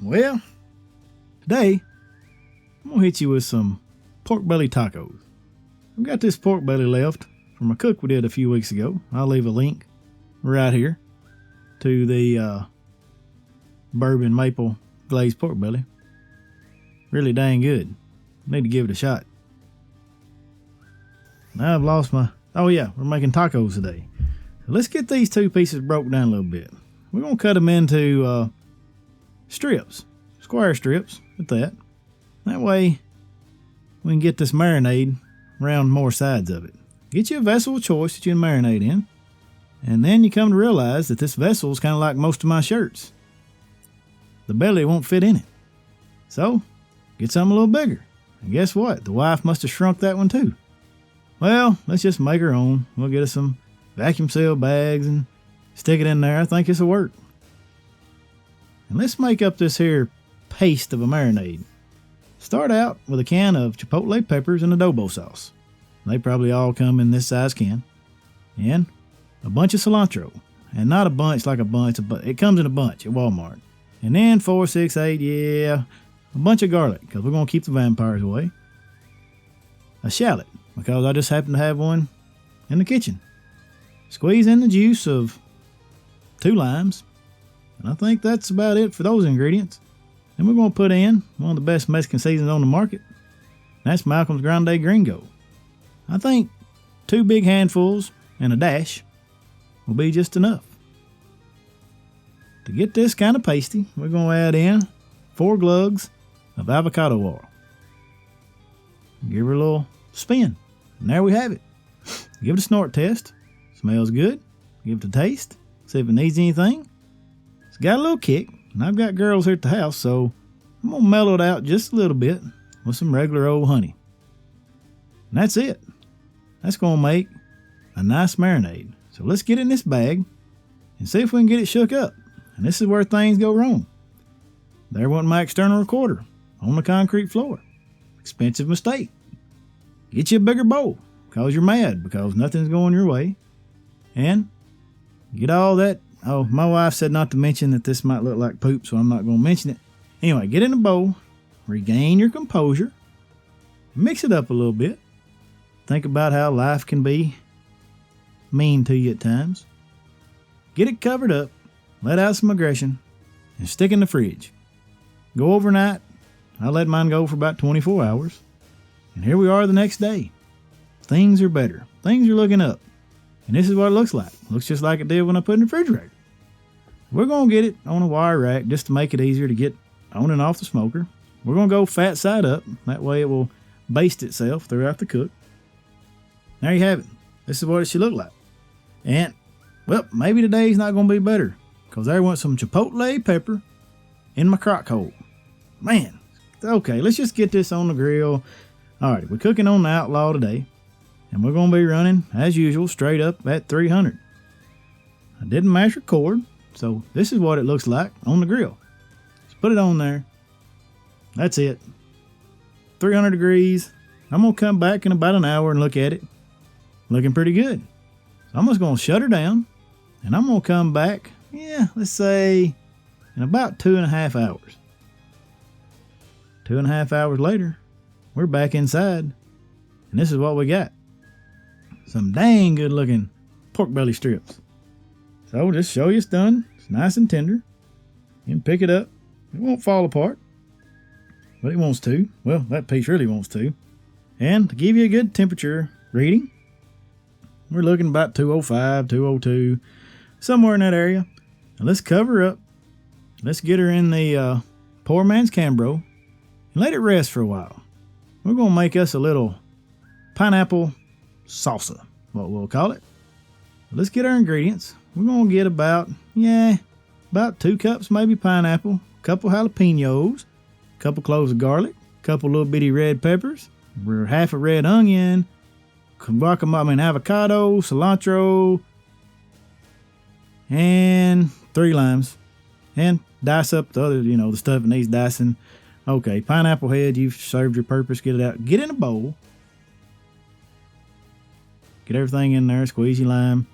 Well, today I'm going to hit you with some pork belly tacos. I've got this pork belly left from a cook we did a few weeks ago. I'll leave a link right here to the bourbon maple glazed pork belly. Really dang good. Need to give it a shot. Now I've lost my... Oh yeah, we're making tacos today. So let's get these two pieces broke down a little bit. We're going to cut them into strips. Square strips at that. That way we can get this marinade around more sides of it. Get you a vessel of choice that you can marinate in. And then you come to realize that this vessel is kind of like most of my shirts. The belly won't fit in it. So, get something a little bigger. And guess what? The wife must have shrunk that one too. Well, let's just make her own. We'll get us some vacuum seal bags and stick it in there. I think this will work. And let's make up this here paste of a marinade. Start out with a can of chipotle peppers and adobo sauce. They probably all come in this size can. And a bunch of cilantro. And not a bunch like a bunch, but it comes in a bunch at Walmart. And then 4, 6, 8, yeah, a bunch of garlic, because we're going to keep the vampires away. A shallot, because I just happen to have one in the kitchen. Squeeze in the juice of 2 limes. And I think that's about it for those ingredients. Then we're going to put in one of the best Mexican seasonings on the market. That's Malcolm's Grande Gringo. I think 2 big handfuls and a dash will be just enough. To get this kind of pasty, we're going to add in 4 glugs of avocado oil. Give her a little spin. And there we have it. Give it a snort test. Smells good. Give it a taste. See if it needs anything. It's got a little kick. And I've got girls here at the house, so I'm going to mellow it out just a little bit with some regular old honey. And that's it. That's going to make a nice marinade. So let's get in this bag and see if we can get it shook up. And this is where things go wrong. There went my external recorder on the concrete floor. Expensive mistake. Get you a bigger bowl because you're mad because nothing's going your way. And get all that. Oh, my wife said not to mention that this might look like poop, so I'm not going to mention it. Anyway, get in a bowl. Regain your composure. Mix it up a little bit. Think about how life can be mean to you at times. Get it covered up. Let out some aggression and stick in the fridge. Go overnight. I let mine go for about 24 hours. And here we are the next day. Things are better. Things are looking up. And this is what it looks like. Looks just like it did when I put it in the refrigerator. We're going to get it on a wire rack just to make it easier to get on and off the smoker. We're going to go fat side up. That way it will baste itself throughout the cook. There you have it. This is what it should look like. And, well, maybe today's not going to be better. Because there went some chipotle pepper in my crock hole. Man, okay, let's just get this on the grill. Alright, we're cooking on the Outlaw today. And we're going to be running, as usual, straight up at 300. I didn't mash record, so this is what it looks like on the grill. Just put it on there. That's it. 300 degrees. I'm going to come back in about an hour and look at it. Looking pretty good. So I'm just going to shut her down. And I'm going to come back, let's say in about 2.5 hours. 2.5 hours later, we're back inside. And this is what we got. Some dang good looking pork belly strips. So just show you it's done. It's nice and tender. You can pick it up. It won't fall apart. But it wants to. Well, that piece really wants to. And to give you a good temperature reading, we're looking about 205, 202, somewhere in that area. Now let's cover her up. Let's get her in the poor man's Cambro and let it rest for a while. We're going to make us a little pineapple salsa, what we'll call it. Let's get our ingredients. We're going to get about 2 cups maybe pineapple, a couple jalapenos, a couple cloves of garlic, a couple little bitty red peppers, half a red onion, avocado, cilantro, and 3 limes. And dice up the other, the stuff that needs dicing. Okay, pineapple head, you've served your purpose. Get it out. Get in a bowl. Get everything in there, squeeze your lime,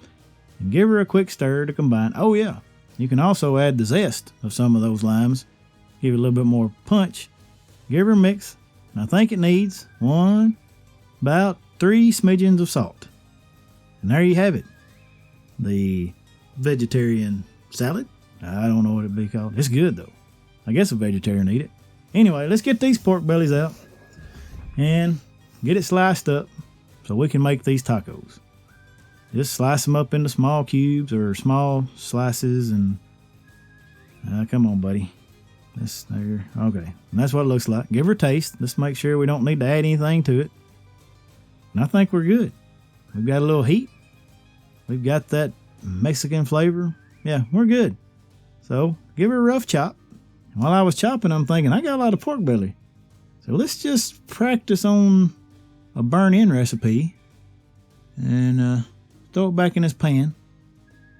and give her a quick stir to combine. Oh yeah, you can also add the zest of some of those limes give it a little bit more punch. Give her a mix. And I think it needs about 3 smidgens of salt. And there you have it. The vegetarian salad. I don't know what it'd be called. It's good though. I guess a vegetarian eat it. Anyway, let's get these pork bellies out and get it sliced up so we can make these tacos. Just slice them up into small cubes or small slices and come on, buddy. There. Okay. And that's what it looks like. Give her a taste. Let's make sure we don't need to add anything to it. And I think we're good. We've got a little heat. We've got that Mexican flavor. Yeah, we're good. So give her a rough chop. And while I was chopping, I'm thinking, I got a lot of pork belly. So let's just practice on a burn-in recipe and throw it back in this pan.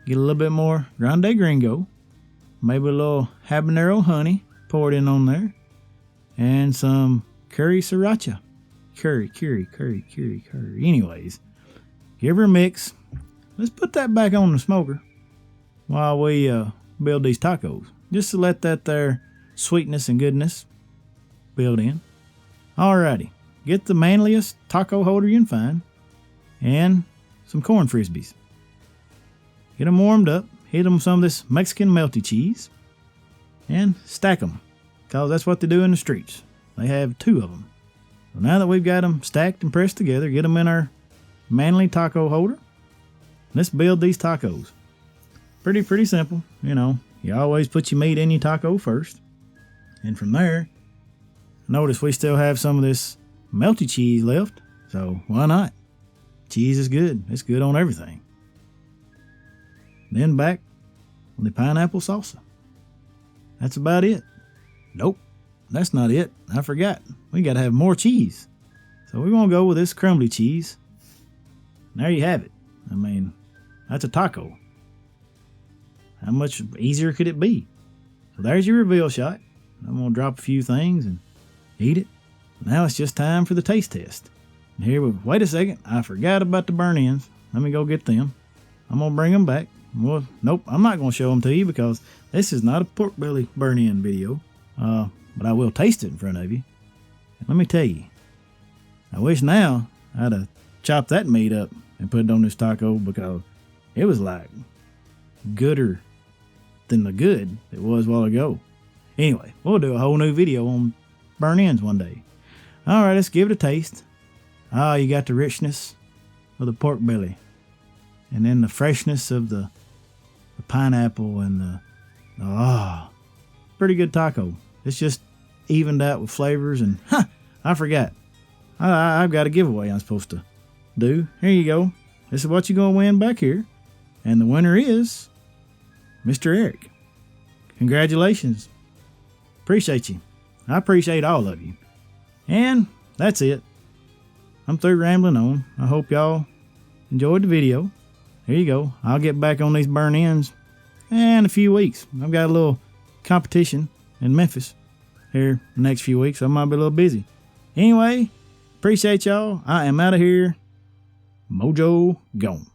Get a little bit more grande gringo. Maybe a little habanero honey. Pour it in on there. And some curry sriracha. Curry. Anyways, give her a mix. Let's put that back on the smoker while we build these tacos. Just to let that there sweetness and goodness build in. Alrighty. Get the manliest taco holder you can find. And some corn frisbees. Get them warmed up. Hit them with some of this Mexican melty cheese. And stack them. Because that's what they do in the streets. They have 2 of them. So now that we've got them stacked and pressed together, get them in our manly taco holder. Let's build these tacos. Pretty simple. You know, you always put your meat in your taco first. And from there, notice we still have some of this melty cheese left. So why not? Cheese is good. It's good on everything. Then back on the pineapple salsa. That's about it. Nope, that's not it. I forgot. We got to have more cheese. So we're going to go with this crumbly cheese. There you have it. I mean, that's a taco. How much easier could it be? So there's your reveal shot. I'm going to drop a few things and eat it. Now it's just time for the taste test. And here wait a second. I forgot about the burn-ins. Let me go get them. I'm going to bring them back. Well, nope, I'm not going to show them to you because this is not a pork belly burn-in video. But I will taste it in front of you. And let me tell you, I wish now I'd have chopped that meat up and put it on this taco because it was like gooder than the good it was a while ago. Anyway, we'll do a whole new video on burn-ins one day. All right, let's give it a taste. Ah, you got the richness of the pork belly. And then the freshness of the pineapple and pretty good taco. It's just evened out with flavors and, I forgot. I've got a giveaway I'm supposed to do. Here you go. This is what you're going to win back here. And the winner is Mr. Eric. Congratulations. Appreciate you. I appreciate all of you. And that's it. I'm through rambling on. I hope y'all enjoyed the video. Here you go. I'll get back on these burn-ins in a few weeks. I've got a little competition in Memphis here the next few weeks. So I might be a little busy. Anyway, appreciate y'all. I am out of here. Mojo gone.